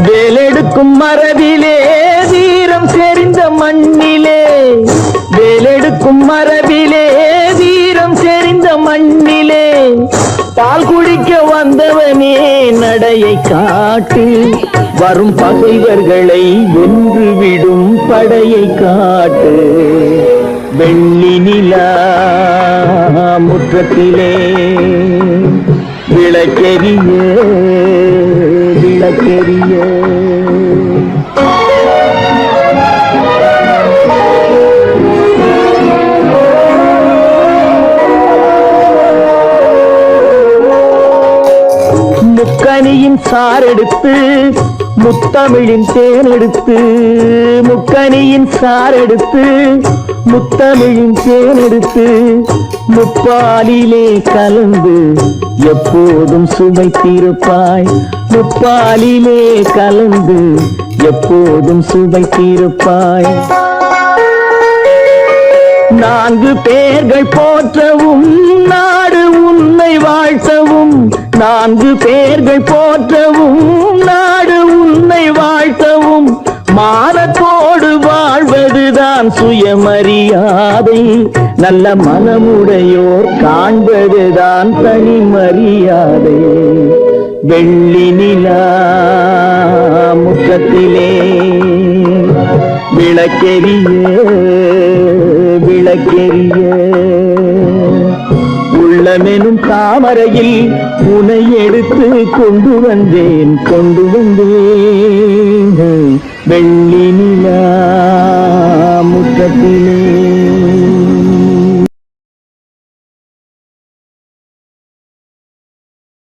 வேலெடுக்கும் மரபிலே வீரம் செறிந்த மண்ணிலே, வேலெடுக்கும் மரபிலே வீரம் செறிந்த மண்ணிலே, பால் குடிக்க வந்தவனே நடையை காட்டு, வரும் பகைவர்களை வென்றுவிடும் படையை காட்டு. வெள்ளி நிலா முற்றத்திலே விளக்கெரிய விளக்கெரிய. முக்கனியின் சாரெடுத்து முத்தமிழின் தேனெடுத்து, முக்கனியின் சாரெடுத்து முத்தமிழின் தேனெடுத்து, முப்பாலிலே கலந்து எப்போதும் சுவைத்திருப்பாய், முப்பாலிலே கலந்து எப்போதும் சுவைத்திருப்பாய். நான்கு பேர்கள் போற்றவும் நாடு உன்னை வாழ்த்தவும், நான்கு பேர்கள் போற்றவும் நாடு உன்னை வாழ்த்தவும், மானத்தோடு வாழ்வதுதான் சுயமரியாதை, நல்ல மனமுடையோர் காண்பதுதான் தனி மரியாதை. வெள்ளி நிலா முற்றத்திலே விளக்கெரிய விளக்கெரிய. உள்ளமெனும் தாமரையில் உனை எடுத்து கொண்டு வந்தேன் கொண்டு வந்தேன், வெள்ளி நிலா முற்றத்திலே.